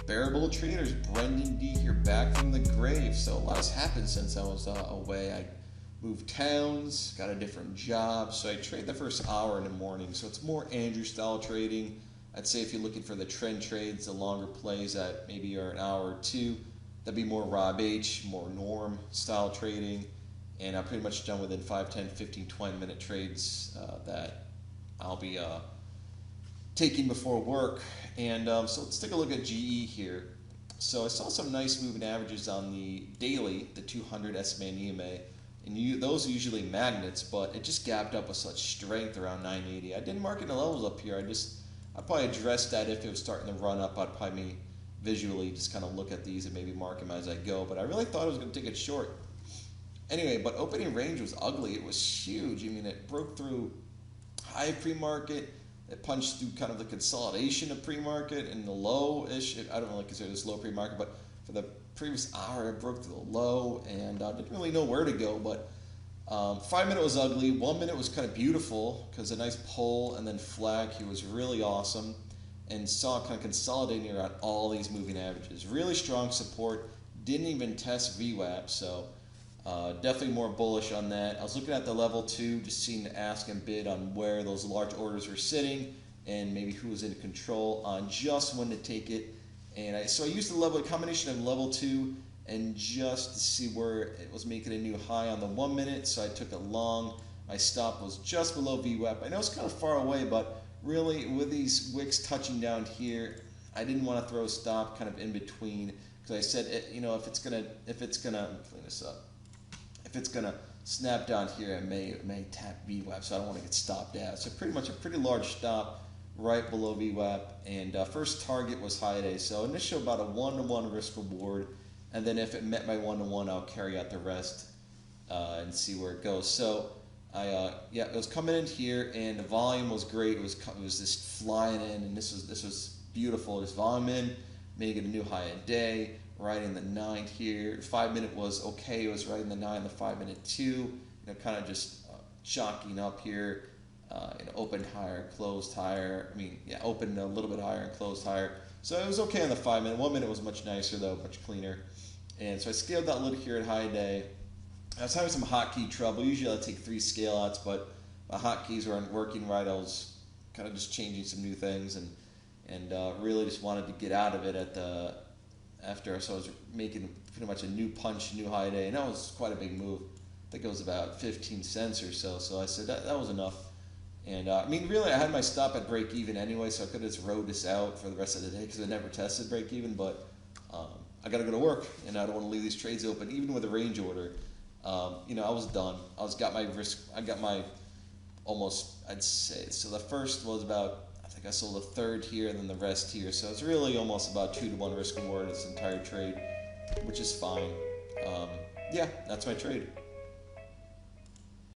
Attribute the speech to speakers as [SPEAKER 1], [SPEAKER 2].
[SPEAKER 1] Bearable Traders, BendonD here, back from the grave. So a lot has happened since I was away. I moved towns, got a different job, so I trade the first hour in the morning. So it's more Andrew style trading. I'd say if you're looking for the trend trades, the longer plays that maybe are an hour or two, that'd be more Rob H, more Norm style trading. And I'm pretty much done within 5, 10, 15, 20 minute trades that I'll be taking before work. And so let's take a look at GE here. So I saw some nice moving averages on the daily, the 200 SMA and EMA, and those are usually magnets, but it just gapped up with such strength around 980. I didn't mark any levels up here. I'd probably address that if it was starting to run up. I'd probably visually just kind of look at these and maybe mark them as I go, but I really thought I was going to take it short. Anyway, but opening range was ugly. It was huge. I mean, it broke through high pre-market. It punched through kind of the consolidation of pre-market and the low-ish. I don't really consider this low pre-market, but for the previous hour, it broke through the low and didn't really know where to go. But 5 minute was ugly. 1 minute was kind of beautiful because a nice pull and then flag here was really awesome, and saw kind of consolidating around all these moving averages. Really strong support. Didn't even test VWAP, so definitely more bullish on that. I was looking at the level 2, just seeing the ask and bid on where those large orders were sitting and maybe who was in control on just when to take it. And so I used the combination of level 2 and just to see where it was making a new high on the 1 minute. So I took it long. My stop was just below VWAP. I know it's kind of far away, but really with these wicks touching down here, I didn't want to throw a stop kind of in between because I said, if it's gonna, let me clean this up. If it's going to snap down here, it may tap VWAP, so I don't want to get stopped at. So pretty much a pretty large stop right below VWAP, and first target was high day. So initial about a 1-to-1 risk reward, and then if it met my 1-to-1, I'll carry out the rest and see where it goes. So it was coming in here, and the volume was great. It was just flying in, and this was beautiful. This volume in, making a new high a day. Right in the 9 here. 5 minute was okay. It was right in the 9. The 5 minute 2, kind of just shocking up here. Opened higher, closed higher. Opened a little bit higher and closed higher. So it was okay on the 5 minute. 1 minute was much nicer though, much cleaner. And so I scaled that a little here at high day. I was having some hotkey trouble. Usually I take 3 scale outs, but my hotkeys weren't working right. I was kind of just changing some new things and really just wanted to get out of it so I was making pretty much a new punch, new high day, and that was quite a big move. I think it was about 15 cents or so. So I said that was enough. And really, I had my stop at break even anyway, so I could have just rode this out for the rest of the day because I never tested break even. But I got to go to work, and I don't want to leave these trades open, even with a range order. I was done. I got my almost, I'd say. So the first was about, I sold a third here and then the rest here. So it's really almost about 2-to-1 risk reward this entire trade, which is fine. That's my trade.